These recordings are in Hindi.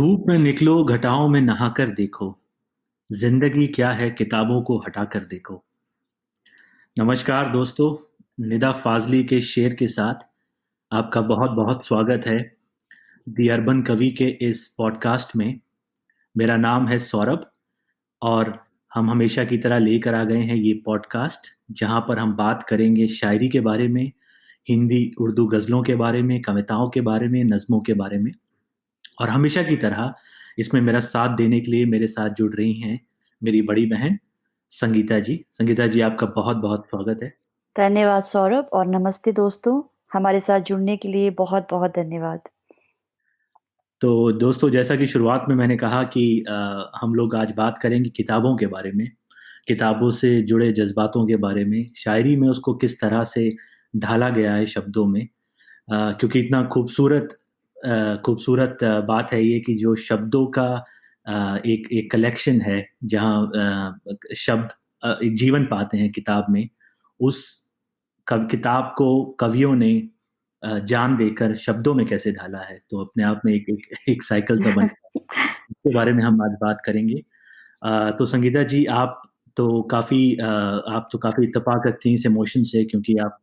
धूप में निकलो घटाओं में नहाकर देखो। जिंदगी क्या है किताबों को हटाकर देखो। नमस्कार दोस्तों। निदा फाजली के शेर के साथ आपका बहुत बहुत स्वागत है दी अर्बन कवि के इस पॉडकास्ट में। मेरा नाम है सौरभ और हम हमेशा की तरह लेकर आ गए हैं ये पॉडकास्ट जहां पर हम बात करेंगे शायरी के बारे में, हिंदी उर्दू गज़लों के बारे में, कविताओं के बारे में, नज़्मों के बारे में। और हमेशा की तरह इसमें मेरा साथ देने के लिए मेरे साथ जुड़ रही हैं मेरी बड़ी बहन संगीता जी। संगीता जी, आपका बहुत बहुत स्वागत है। धन्यवाद सौरभ और नमस्ते दोस्तों। हमारे साथ जुड़ने के लिए बहुत बहुत धन्यवाद। तो दोस्तों, जैसा कि शुरुआत में मैंने कहा कि हम लोग आज बात करेंगे किताबों के बारे में, किताबों से जुड़े जज्बातों के बारे में, शायरी में उसको किस तरह से ढाला गया है शब्दों में। क्योंकि इतना खूबसूरत बात है ये कि जो शब्दों का एक एक कलेक्शन है, जहाँ शब्द एक जीवन पाते हैं किताब में। उस किताब को कवियों ने जान देकर शब्दों में कैसे ढाला है, तो अपने आप में एक साइकिल सा बन इसके बारे में हम आज बात करेंगे। तो संगीता जी, आप तो काफ़ी इत्तेफाक रखती हैं इस इमोशन से, क्योंकि आप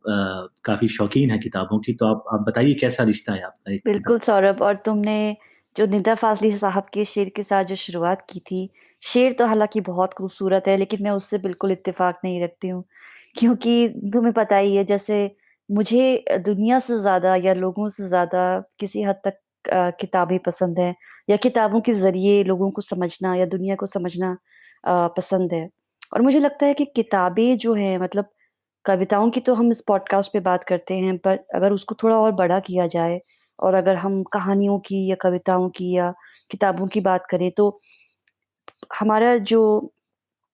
काफ़ी शौकीन हैं किताबों की। तो आप बताइए कैसा रिश्ता है आपका एक किताब। बिल्कुल सौरभ, और तुमने जो निदा फाजली साहब के शेर के साथ जो शुरुआत की थी, शेर तो हालांकि बहुत खूबसूरत है, लेकिन मैं उससे बिल्कुल इत्तेफाक नहीं रखती हूँ। क्योंकि तुम्हें पता ही है, जैसे मुझे दुनिया से ज्यादा या लोगों से ज्यादा किसी हद तक किताबें पसंद है, या किताबों के जरिए लोगों को समझना या दुनिया को समझना पसंद है। और मुझे लगता है कि किताबें जो है, मतलब कविताओं की तो हम इस पॉडकास्ट पे बात करते हैं, पर अगर उसको थोड़ा और बड़ा किया जाए और अगर हम कहानियों की या कविताओं की या किताबों की बात करें, तो हमारा जो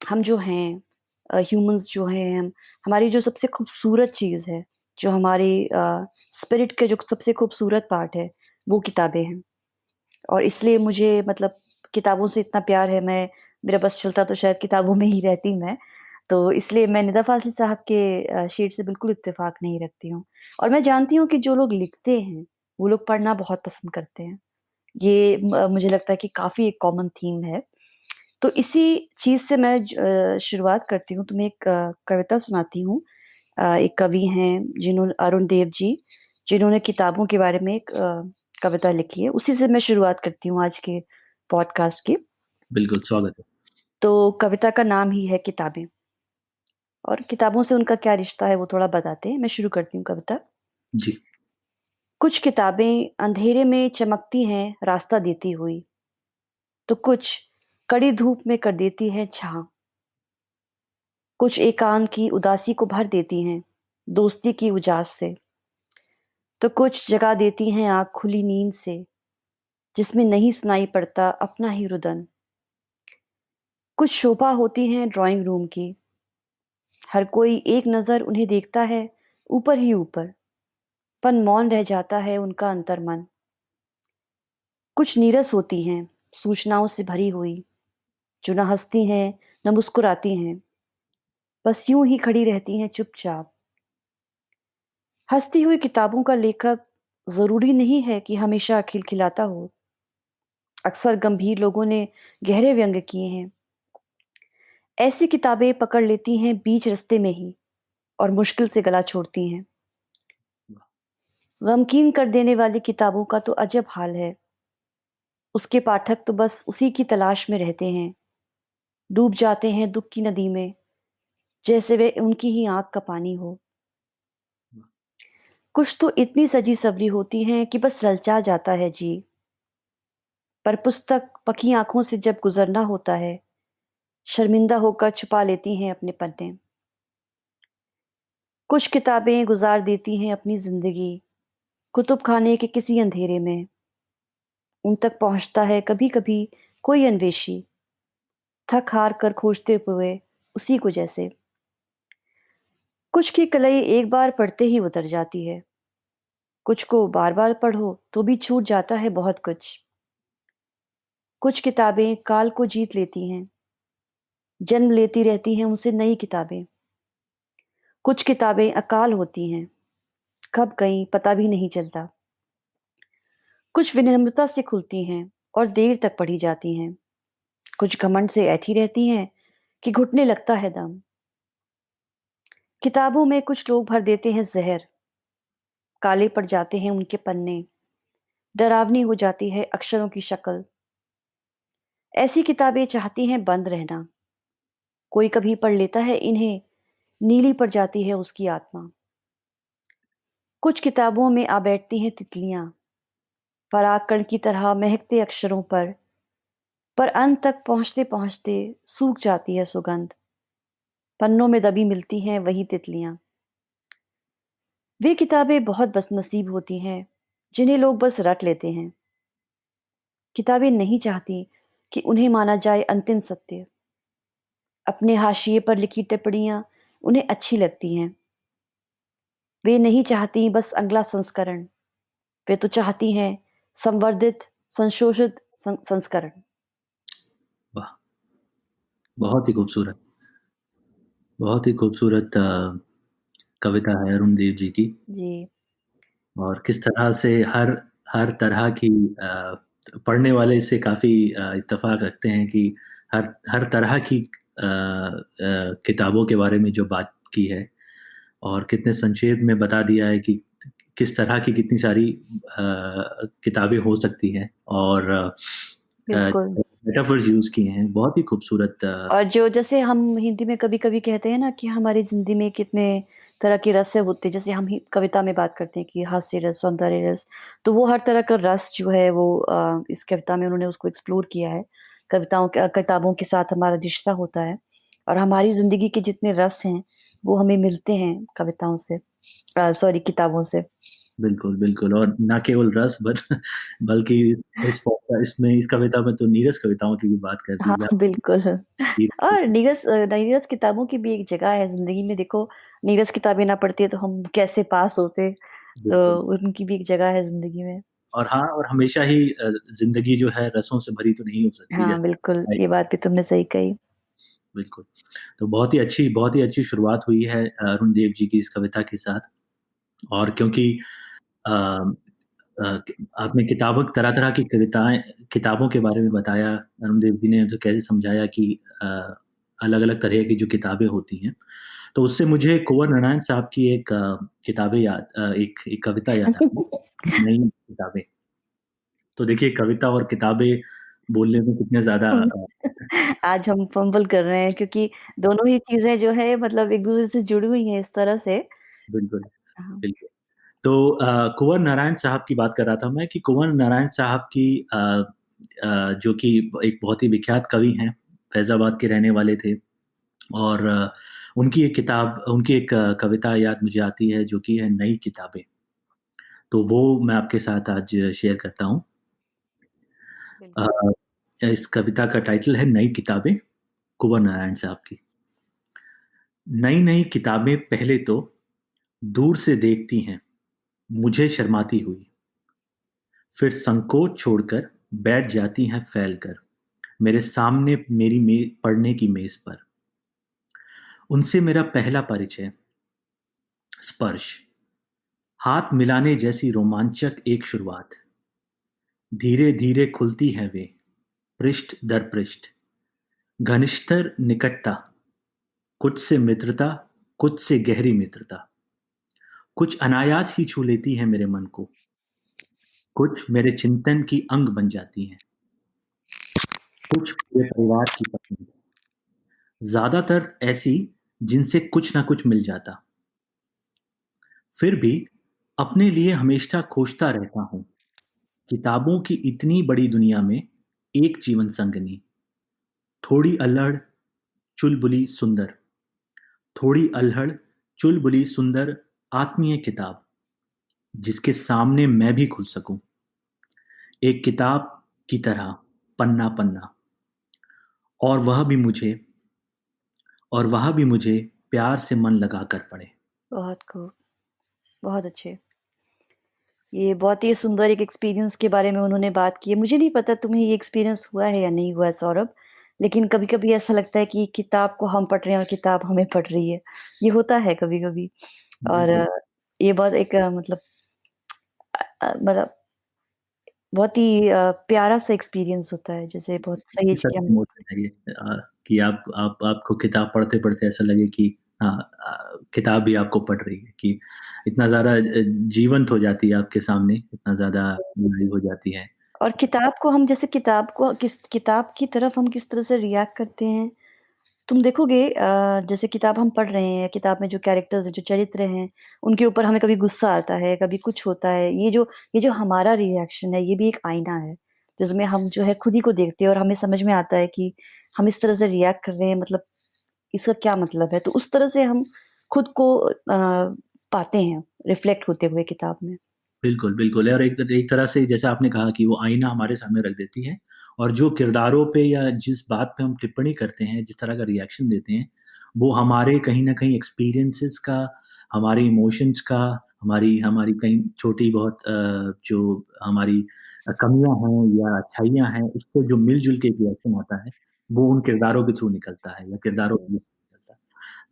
हम जो हैं, ह्यूमंस जो हैं, हम हमारी जो सबसे खूबसूरत चीज़ है, जो हमारी स्पिरिट के जो सबसे खूबसूरत पार्ट है, वो किताबें हैं। और इसलिए मुझे, मतलब, किताबों से इतना प्यार है। मैं मेरा बस चलता तो शायद किताबों में ही रहती मैं। तो इसलिए मैं निदा फ़ाज़ली साहब के शेर से बिल्कुल इत्तेफ़ाक नहीं रखती हूँ। और मैं जानती हूँ कि जो लोग लिखते हैं, वो लोग पढ़ना बहुत पसंद करते हैं। ये मुझे लगता है कि काफ़ी एक कॉमन थीम है। तो इसी चीज़ से मैं शुरुआत करती हूँ। तुम्हें एक कविता सुनाती हूँ। एक कवि हैं जिन्होंने अरुण देव जी, जिन्होंने किताबों के बारे में एक कविता लिखी है। उसी से मैं शुरुआत करती हूँ आज के पॉडकास्ट की। बिल्कुल, स्वागत है। तो कविता का नाम ही है किताबें, और किताबों से उनका क्या रिश्ता है वो थोड़ा बताते हैं। मैं शुरू करती हूँ कविता। जी। कुछ किताबें अंधेरे में चमकती हैं रास्ता देती हुई, तो कुछ कड़ी धूप में कर देती हैं छाँव। कुछ एकांत की उदासी को भर देती हैं दोस्ती की उजास से, तो कुछ जगा देती हैं आँख खुली नींद से, जिसमें नहीं सुनाई पड़ता अपना ही रुदन। कुछ शोभा होती हैं ड्राइंग रूम की, हर कोई एक नज़र उन्हें देखता है ऊपर ही ऊपर, पन मौन रह जाता है उनका अंतर्मन। कुछ नीरस होती हैं सूचनाओं से भरी हुई, जो न हँसती हैं न मुस्कुराती हैं, बस यूं ही खड़ी रहती हैं चुपचाप। हंसती हुई किताबों का लेखक जरूरी नहीं है कि हमेशा खिलखिलाता हो। अक्सर गंभीर लोगों ने गहरे व्यंग किए हैं। ऐसी किताबें पकड़ लेती हैं बीच रास्ते में ही, और मुश्किल से गला छोड़ती हैं। गमकीन कर देने वाली किताबों का तो अजब हाल है। उसके पाठक तो बस उसी की तलाश में रहते हैं, डूब जाते हैं दुख की नदी में, जैसे वे उनकी ही आंख का पानी हो। कुछ तो इतनी सजी सवरी होती हैं कि बस ललचा जाता है जी। पर पुस्तक पकी आंखों से जब गुजरना होता है, शर्मिंदा होकर छुपा लेती हैं अपने पन्ने। कुछ किताबें गुजार देती हैं अपनी जिंदगी कुतुब खाने के किसी अंधेरे में। उन तक पहुंचता है कभी कभी कोई अन्वेषी, थक हार कर खोजते हुए उसी को जैसे। कुछ की कलई एक बार पढ़ते ही उतर जाती है, कुछ को बार बार पढ़ो तो भी छूट जाता है बहुत कुछ। कुछ किताबें काल को जीत लेती हैं, जन्म लेती रहती हैं उनसे नई किताबें। कुछ किताबें अकाल होती हैं, कब गईं पता भी नहीं चलता। कुछ विनम्रता से खुलती हैं, और देर तक पढ़ी जाती हैं। कुछ घमंड से ऐठी रहती हैं कि घुटने लगता है दम। किताबों में कुछ लोग भर देते हैं ज़हर, काले पड़ जाते हैं उनके पन्ने, डरावनी हो जाती है अक्षरों की शक्ल। ऐसी किताबें चाहती हैं बंद रहना। कोई कभी पढ़ लेता है इन्हें, नीली पड़ जाती है उसकी आत्मा। कुछ किताबों में आ बैठती हैं तितलियाँ, परागकण की तरह महकते अक्षरों पर अंत तक पहुँचते-पहुँचते सूख जाती है सुगंध। पन्नों में दबी मिलती हैं वही तितलियाँ। वे किताबें बहुत बदनसीब होती हैं, जिन्हें लोग बस रट लेते हैं। किताबें नहीं चाहती कि उन्हें माना जाए अंतिम सत्य। अपने हाशिए पर लिखी टिप्पणियाँ उन्हें अच्छी लगती हैं। वे नहीं चाहती बस अगला संस्करण, वे तो चाहती हैं संवर्धित, संशोधित संस्करण। वाह! बहुत ही खूबसूरत, बहुत ही खूबसूरत कविता है अरुण देव जी की। जी, और किस तरह से हर हर तरह की पढ़ने वाले इससे काफ़ी इत्तेफ़ाक रखते हैं कि हर हर तरह की किताबों के बारे में जो बात की है और कितने संक्षेप में बता दिया है कि किस तरह की कितनी सारी किताबें हो सकती हैं और बिल्कुल। मेटाफर्स यूज़ किए हैं। बहुत ही खूबसूरत और जो जैसे हम हिंदी में कभी-कभी कहते हैं ना कि हमारी ज़िंदगी में कितने तरह के रस होते हैं, जैसे हम ही कविता में बात करते हैं कि हास्य रस, सौंदर्य रस, तो वो हर तरह का रस जो है वो इस कविता में उन्होंने उसको एक्सप्लोर किया है। किताबों के साथ हमारा रिश्ता होता है और हमारी ज़िंदगी के जितने रस हैं, वो हमें मिलते हैं कविताओं से सॉरी किताबों से। बिल्कुल, बिल्कुल और ना केवल रस बल्कि इसमें इस कविता में तो नीरस कविताओं की भी बात कर दी हाँ, जा बिल्कुल। रही और है। नीरस किताबों की भी एक जगह है ज़िंदगी में देखो, नीरस किताबें ना पढ़ते तो हम कैसे पास होते, तो बिल्कुल उनकी भी एक जगह है ज़िंदगी में। और हाँ, और हमेशा ही ज़िंदगी जो है रसों से भरी तो नहीं हो सकती हाँ, बिल्कुल, जैसे ये बात भी तुमने सही कही। बिल्कुल। तो बहुत ही अच्छी शुरुआत हुई है अरुण देव जी की इस कविता के साथ और क्योंकि अ आपने तरह-तरह की किताबों के बारे में बताया, अरुण देव जी ने तो कैसे समझाया कि अलग-अलग तरह की जो किताबें होती हैं, तो उससे मुझे कुँवर नारायण साहब की एक एक एक कविता याद आ गई, नई किताबें। तो देखिए कविता और किताबें बोलने में कितने ज़्यादा आज हम फंबल कर रहे हैं क्योंकि दोनों ही चीज़ें जो है मतलब एक-दूसरे से जुड़ी हुई हैं इस तरह से। बिल्कुल, हाँ, बिल्कुल। तो कुँवर नारायण साहब की बात कर रहा था मैं कि कुँवर नारायण साहब की जो कि एक बहुत ही विख्यात कवि हैं, फैज़ाबाद के रहने वाले थे और उनकी एक कविता याद मुझे आती है जो कि है नई किताबें। तो वो मैं आपके साथ आज शेयर करता हूँ। अ, बिल्कुल। इस कविता का टाइटल है नई किताबें, कुँवर नारायण साहब की। नई-नई किताबें पहले तो दूर से देखती हैं, मुझे शर्माती हुई। फिर संकोच छोड़कर बैठ जाती हैं फैल कर, मेरे सामने पढ़ने की मेज पर। उनसे मेरा पहला परिचय, स्पर्श, हाथ मिलाने जैसी रोमांचक एक शुरुआत। धीरे-धीरे खुलती हैं वे, पृष्ठ दर पृष्ठ, घनिष्ठतर निकटता, कुछ से मित्रता, कुछ से गहरी मित्रता। कुछ अनायास ही छू लेती हैं मेरे मन को, कुछ मेरे चिंतन की अंग बन जाती हैं, कुछ पूरे परिवार की पत्नी। ज़्यादातर ऐसी जिनसे कुछ ना कुछ मिल जाता। फिर भी अपने लिए हमेशा खोजता रहता हूँ, किताबों की इतनी बड़ी दुनिया में एक जीवन संगनी, थोड़ी अल्हड़, चुलबुली सुंदर, थोड़ी अल्हड़, चुलबुली सुंदर आत्मीय किताब, जिसके सामने मैं भी खुल सकूं, एक किताब की तरह पन्ना-पन्ना, और वह भी मुझे और वह भी मुझे प्यार से मन लगाकर पढ़े। बहुत खूब, बहुत अच्छे। ये बहुत ही सुंदर एक एक्सपीरियंस के बारे में उन्होंने बात की है। मुझे नहीं पता तुम्हें ये एक्सपीरियंस हुआ है या नहीं हुआ है सौरभ, लेकिन कभी-कभी ऐसा लगता है कि किताब को हम पढ़ रहे हैं और किताब हमें पढ़ रही है। ये होता है कभी-कभी और बिल्कुल, ये बहुत एक मतलब मतलब बहुत ही प्यारा-सा एक्सपीरियंस होता है, जैसे बहुत सही इस तरह हम। की इमोशन है ये कि आप आपको किताब पढ़ते-पढ़ते ऐसा लगे कि हाँ किताब भी आपको पढ़ रही है कि इतना ज़्यादा जीवंत हो जाती है आपके सामने, इतना ज़्यादा लाइव हो जाती है। और किताब को हम जैसे किताब को किस किताब की तरफ हम किस तरह से रिएक्ट करते हैं, तुम देखोगे जैसे किताब हम पढ़ रहे हैं, किताब में जो कैरेक्टर्स हैं, जो चरित्र हैं, उनके ऊपर हमें कभी गुस्सा आता है, कभी कुछ होता है। ये जो हमारा रिएक्शन है, ये भी एक आईना है, जिसमें हम जो है खुद ही को देखते हैं और हमें समझ में आता है कि हम इस तरह से रिएक्ट कर रहे हैं, मतलब इसका क्या मतलब है? तो उस तरह से हम खुद को पाते हैं, रिफ्लेक्ट होते हुए किताब में। बिल्कुल, बिल्कुल और एक तरह से जैसा आपने कहा कि वो आईना हमारे सामने रख देती है और जो किरदारों पे या जिस बात पे हम टिप्पणी करते हैं, जिस तरह का रिएक्शन देते हैं, वो हमारे कहीं न कहीं एक्सपीरियंसेस का, हमारे इमोशंस का, हमारी हमारी कहीं छोटी बहुत जो हमारी कमियाँ हैं या अच्छाइयाँ हैं, उसको जो मिल-जुल के एक रिएक्शन आता है, वो उन किरदारों के थ्रू निकलता है या किरदारों जी। के निकलता है।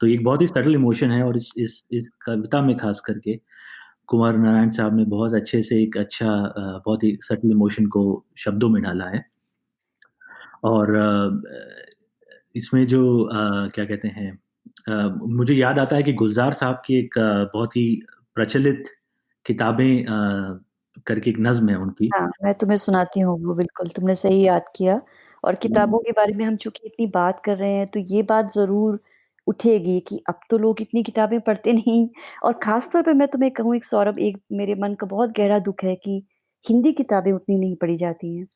तो एक बहुत ही सरल इमोशन है और इस कविता में ख़ास करके कुमार नारायण साहब ने बहुत अच्छे से एक अच्छा बहुत ही सटल इमोशन को शब्दों में ढाला है और इसमें जो क्या कहते हैं मुझे याद आता है कि गुलज़ार साहब की एक बहुत ही प्रचलित किताबें करके एक नज़्म है उनकी। हाँ, मैं तुम्हें सुनाती हूँ वो बिल्कुल, तुमने सही याद किया। और किताबों के बारे में हम चूँकि इतनी बात कर रहे हैं, तो ये बात ज़रूर उठेगी कि अब तो लोग इतनी किताबें पढ़ते नहीं। और ख़ास तौर पे मैं तुम्हें कहूँ एक सौरभ, एक मेरे मन का बहुत गहरा दुःख है कि हिंदी किताबें उतनी नहीं पढ़ी जाती हैं।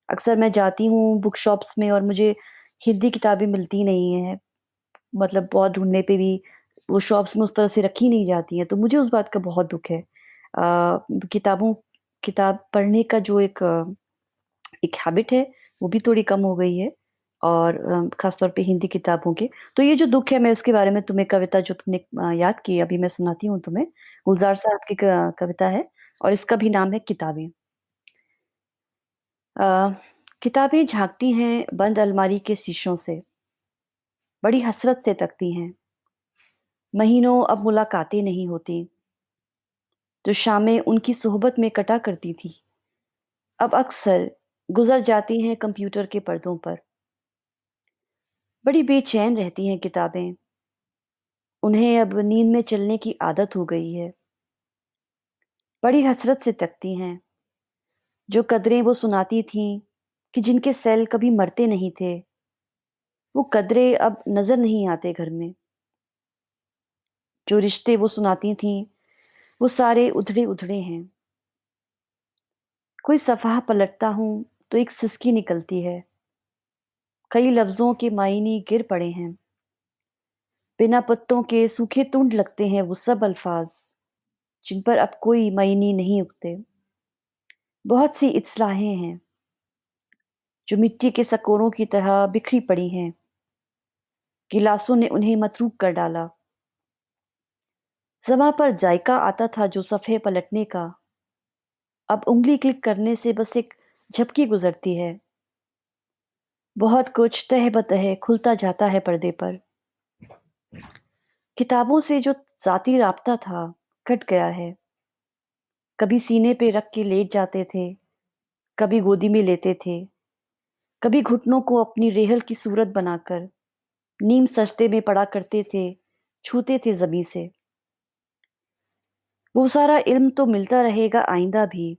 अक्सर मैं जाती हूँ बुक शॉप्स में और मुझे हिंदी किताबें मिलती नहीं हैं, मतलब बहुत ढूँढने पे भी वो शॉप्स में उस तरह से रखी नहीं जाती हैं, तो मुझे उस बात का बहुत दुःख है। किताबों किताब पढ़ने का जो एक हैबिट है, वो भी थोड़ी कम हो गई है और ख़ास तौर पे हिंदी किताबों के। तो ये जो दुःख है, मैं इसके बारे में तुम्हें कविता जो तुमने याद की अभी मैं सुनाती हूँ तुम्हें। गुलज़ार साहब की क कविता है और इसका भी नाम है किताबें। अ, किताबें झाँकती हैं बंद अलमारी के शीशों से, बड़ी हसरत से तकती हैं। महीनों अब मुलाकातें नहीं होती, जो शामें उनकी सोहबत में कटा करती थी, अब अक्सर गुज़र जाती हैं कंप्यूटर के पर्दों पर। बड़ी बेचैन रहती हैं किताबें, उन्हें अब नींद में चलने की आदत हो गई है। बड़ी हसरत से तकती हैं, जो कदरें वो सुनाती थीं कि जिनके सेल कभी मरते नहीं थे, वो कदरें अब नज़र नहीं आते घर में। जो रिश्ते वो सुनाती थीं, वो सारे उधड़े-उधड़े हैं। कोई सफ़हा पलटता हूँ तो एक सिसकी निकलती है। कई लफ्ज़ों के मायने गिर पड़े हैं। बिना पत्तों के सूखे तुंड लगते हैं वो सब अल्फाज़, जिन पर अब कोई मायने नहीं उगते। बहुत सी इत्सलाहें हैं, जो मिट्टी के सकोरों की तरह बिखरी पड़ी हैं। गिलासों ने उन्हें मतरूक कर डाला। ज़बां पर जायका आता था जो सफ़े पलटने का, अब उँगली क्लिक करने से बस एक झपकी गुज़रती है। बहुत कुछ तह-ब-तह खुलता जाता है पर्दे पर। किताबों से जो ज़ाती राब्ता था, कट गया है। कभी सीने पे रख के लेट जाते थे, कभी गोदी में लेते थे, कभी घुटनों को अपनी रेहल की सूरत बनाकर नीम सजदे में पड़ा करते थे, छूते थे ज़मीं से। वो सारा इल्म तो मिलता रहेगा आइंदा भी,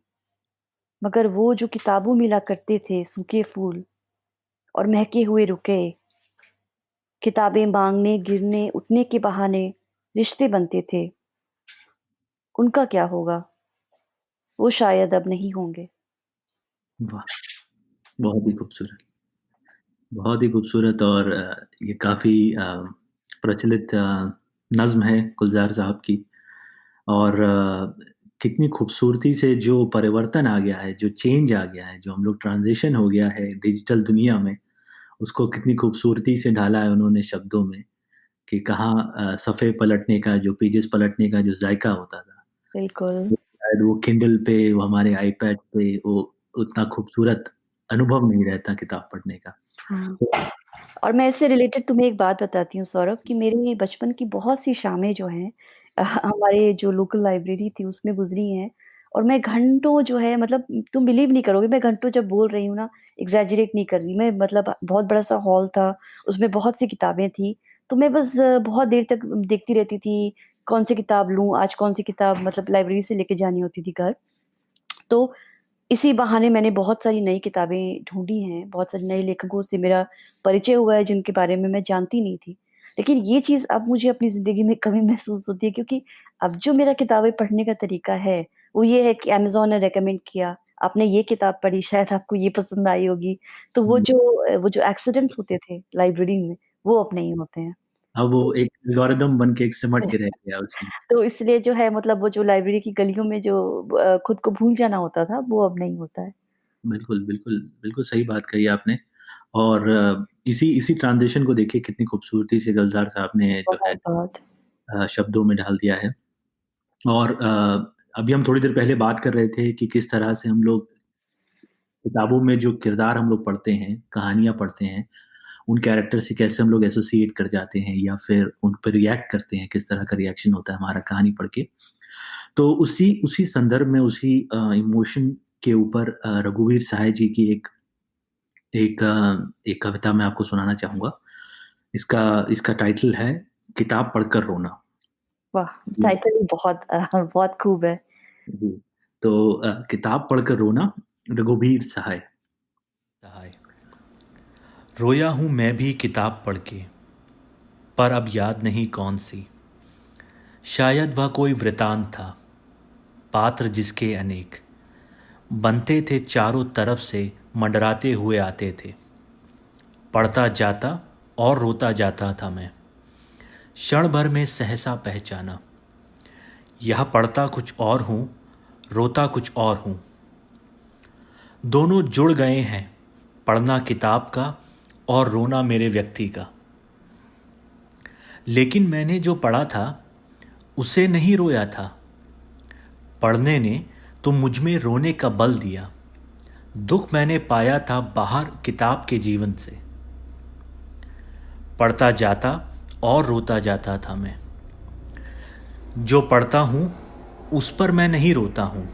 मगर वो जो किताबों मिला करते थे सूखे फूल और महके हुए रुके, किताबें माँगने, गिरने, उठने के बहाने रिश्ते बनते थे, उनका क्या होगा? वो शायद अब नहीं होंगे। वाह! बहुत ही खूबसूरत। बहुत ही खूबसूरत और ये काफ़ी प्रचलित नज़्म है गुलज़ार साहब की और कितनी खूबसूरती से जो परिवर्तन आ गया है, जो चेंज आ गया है, जो हम लोग ट्रांज़िशन हो गया है डिजिटल दुनिया में, उसको कितनी खूबसूरती से ढाला है उन्होंने शब्दों में कि कहाँ सफ़े पलटने का जो पेजेज़ पलटने का जो ज़ायका होता था, बिल्कुल। वो शायद वो किंडल पे, वो हमारे आईपैड पे वो उतना खूबसूरत अनुभव नहीं रहता किताब पढ़ने का। हाँ। और मैं इससे रिलेटेड तुम्हें एक बात बताती हूँ सौरभ कि मेरे बचपन की बहुत सी शामें जो हैं हमारे जो लोकल लाइब्रेरी थी उसमें गुज़री हैं और मैं घंटों जो है मतलब तुम बिलीव नहीं करोगे, मैं घंटों जब बोल रही हूँ ना, एग्ज़ैजरेट नहीं कर रही मैं, मतलब बहुत बड़ा-सा हॉल था, उसमें बहुत सी किताबें थी, तो मैं बस बहुत देर तक देखती रहती थी, कौन-सी किताब लूँ, आज कौन-सी किताब मतलब लाइब्रेरी से लेके जानी होती थी घर। तो इसी बहाने मैंने बहुत सारी नई किताबें ढूँढी हैं, बहुत सारे नए लेखकों से मेरा परिचय हुआ है जिनके बारे में मैं जानती नहीं थी। लेकिन ये चीज़ अब मुझे अपनी ज़िंदगी में कमी महसूस होती है, क्योंकि अब जो मेरा किताबें पढ़ने का तरीका है, वो ये है कि अमेज़न ने रिकमेंड किया, आपने ये किताब पढ़ी, शायद आपको ये पसंद आई होगी। तो हुँ। वो जो एक्सीडेंट्स होते थे लाइब्रेरी में, वो अब नहीं होते हैं। अब वो तो एक एल्गोरिदम बन के एक सिमट के रह गया उसमें। तो इसलिए जो है मतलब वो जो लाइब्रेरी की गलियों में जो खुद को भूल जाना होता था, वो अब नहीं होता है। बिल्कुल, बिल्कुल, बिल्कुल सही बात कही आपने और इसी इसी ट्रांज़िशन को देखिए कितनी खूबसूरती से गुलज़ार साहब ने जो है बहुत-बहुत। शब्दों में ढाल दिया है और अभी हम थोड़ी देर पहले बात कर रहे थे कि किस तरह से हम लोग किताबों में जो किरदार हम लोग पढ़ते हैं, कहानियाँ पढ़ते हैं, उन कैरेक्टर से कैसे हम लोग एसोसिएट कर जाते हैं या फिर उन पे रिएक्ट करते हैं, किस तरह का रिएक्शन होता है हमारा कहानी पढ़ के। तो उसी उसी संदर्भ में उसी इमोशन के ऊपर रघुवीर सहाय जी की एक एक कविता मैं आपको सुनाना चाहूँगा। इसका इसका टाइटल है किताब पढ़कर रोना। वाह! जी, टाइटल ही बहुत बहुत खूब है। जी। तो किताब पढ़कर रोना रघुवीर सहाय। सहाय। रोया हूँ मैं भी किताब पढ़ के, पर अब याद नहीं कौन सी। शायद वह कोई वृतांत था, पात्र जिसके अनेक बनते थे चारों तरफ से मंडराते हुए आते थे। पढ़ता जाता और रोता जाता था मैं, क्षण भर में सहसा पहचाना। यह पढ़ता कुछ और हूँ, रोता कुछ और हूँ। दोनों जुड़ गए हैं, पढ़ना किताब का और रोना मेरे व्यक्ति का। लेकिन मैंने जो पढ़ा था उसे नहीं रोया था, पढ़ने ने तो मुझ में रोने का बल दिया। दुख मैंने पाया था बाहर किताब के जीवन से। पढ़ता जाता और रोता जाता था मैं। जो पढ़ता हूँ उस पर मैं नहीं रोता हूँ,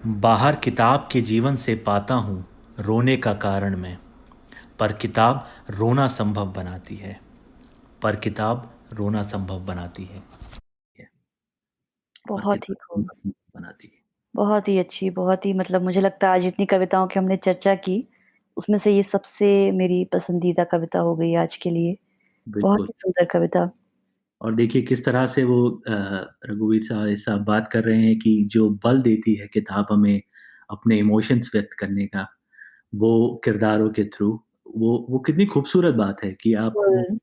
बाहर किताब के जीवन से पाता हूँ रोने का कारण मैं। पर किताब रोना संभव बनाती है, पर किताब रोना संभव बनाती है, पर बहुत ही किताब खूब, रोना संभव बनाती है। बहुत ही अच्छी, बहुत ही मतलब मुझे लगता है आज जितनी कविताओं की हमने चर्चा की, उसमें से ये सबसे मेरी पसंदीदा कविता हो गई आज के लिए। बहुत बिल्कुल। ही सुंदर कविता। और देखिए किस तरह से वो रघुवीर साहब बात कर रहे हैं कि जो बल देती है किताब हमें अपने इमोशंस व्यक्त करने का, वो किरदारों के थ्रू, वो कितनी खूबसूरत बात है कि बिल्कुल,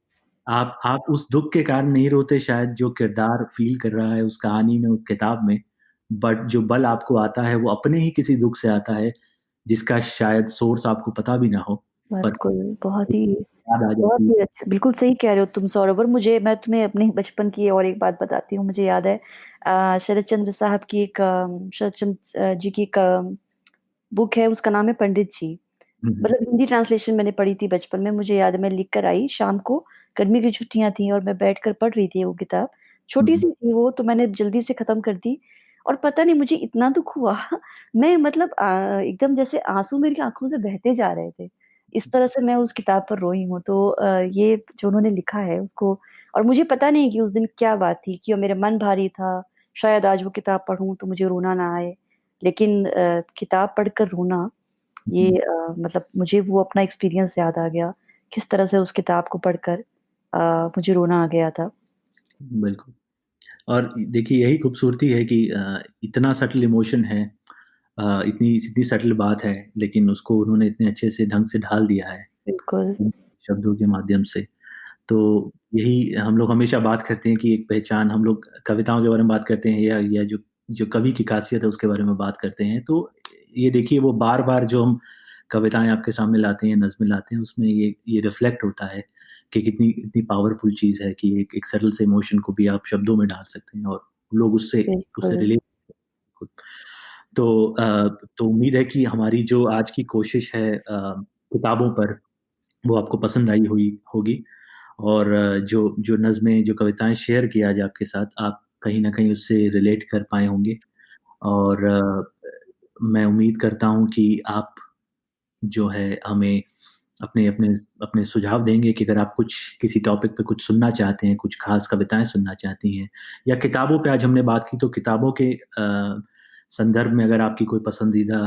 आप उस दुःख के कारण नहीं रोते शायद जो किरदार फ़ील कर रहा है उस कहानी में, उस किताब में, बट जो बल आपको आता है वो अपने ही किसी दुःख से आता है, जिसका शायद सोर्स आपको पता भी ना हो, पर बिल्कुल, बहुत ही याद आ बहुत जाती है। ही अच्छा, बिल्कुल सही कह रहे हो तुम सौरभ। और मैं तुम्हें अपने बचपन की और एक बात बताती हूँ, मुझे याद है शरत चंद्र साहब की एक शरत चंद्र जी की एक बुक है, उसका नाम है पंडित जी। हुँ, हुँ। मतलब हिंदी ट्रांसलेशन मैंने पढ़ी थी बचपन में, मुझे याद है मैं लिख कर आई शाम को, गर्मी की छुट्टियाँ थी और मैं बैठकर पढ़ रही थी वो किताब। हुँ, हुँ। छोटी-सी थी वो, तो मैंने जल्दी से खत्म कर दी और पता नहीं मुझे इतना दुःख हुआ मैं मतलब एकदम जैसे आँसू मेरी आँखों से बहते जा रहे थे। इस तरह से मैं उस किताब पर रोई हूँ। तो ये जो उन्होंने लिखा है उसको, और मुझे पता नहीं कि उस दिन क्या बात थी, क्यों मेरा मन भारी था, शायद आज वो किताब पढ़ूँ तो मुझे रोना ना आए। लेकिन किताब पढ़कर रोना, हुँ, ये हुँ। मतलब मुझे वो अपना एक्सपीरियंस याद आ गया, किस तरह से उस किताब को पढ़कर मुझे रोना आ गया था। बिल्कुल। और देखिए यही खूबसूरती है कि इतना सटल इमोशन है, इतनी इतनी सटल बात है, लेकिन उसको उन्होंने इतने अच्छे से ढंग से ढाल दिया है, बिल्कुल, शब्दों के माध्यम से। तो यही हम लोग हमेशा बात करते हैं कि एक पहचान हम लोग कविताओं के बारे में बात करते हैं या जो जो कवि की ख़ासियत है उसके बारे में बात करते हैं। तो ये देखिए वो बार-बार जो हम कविताएँ आपके सामने लाते हैं, नज़्में लाते हैं उसमें ये रिफ्लेक्ट होता है कि कितनी इतनी पावरफुल चीज़ है कि एक एक सरल से इमोशन को भी आप शब्दों में डाल सकते हैं और लोग उससे उससे बिल्कुल, रिलेट तो तो उम्मीद है कि हमारी जो आज की कोशिश है किताबों पर, वो आपको पसंद आई हुई होगी और जो जो नज़्में, जो कविताएँ शेयर की आज आपके साथ, आप कहीं न कहीं उससे रिलेट कर पाए होंगे और मैं उम्मीद करता हूँ कि आप जो है हमें अपने अपने अपने सुझाव देंगे कि अगर आप कुछ किसी टॉपिक पे कुछ सुनना चाहते हैं, कुछ ख़ास कविताएँ सुनना चाहती हैं या किताबों पे आज हमने बात की तो किताबों के संदर्भ में अगर आपकी कोई पसंदीदा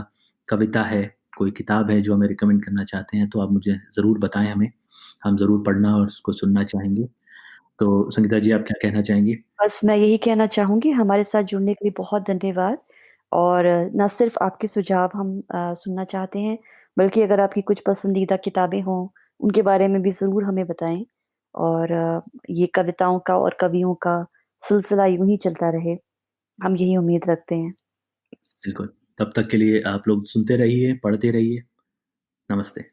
कविता है, कोई किताब है जो हमें रिकमेंड करना चाहते हैं, तो आप मुझे ज़रूर बताएँ हमें। हम ज़रूर पढ़ना और उसको सुनना चाहेंगे। तो संगीता जी आप क्या कहना चाहेंगी? बस मैं यही कहना चाहूँगी हमारे साथ जुड़ने के लिए बहुत धन्यवाद और ना सिर्फ़ आपके सुझाव हम सुनना चाहते हैं, बल्कि अगर आपकी कुछ पसंदीदा किताबें हों, उनके बारे में भी ज़रूर हमें बताएँ और ये कविताओं का और कवियों का सिलसिला यूँ ही चलता रहे, हम यही उम्मीद रखते हैं। बिल्कुल, तब तक के लिए आप लोग सुनते रहिए, पढ़ते रहिए। नमस्ते।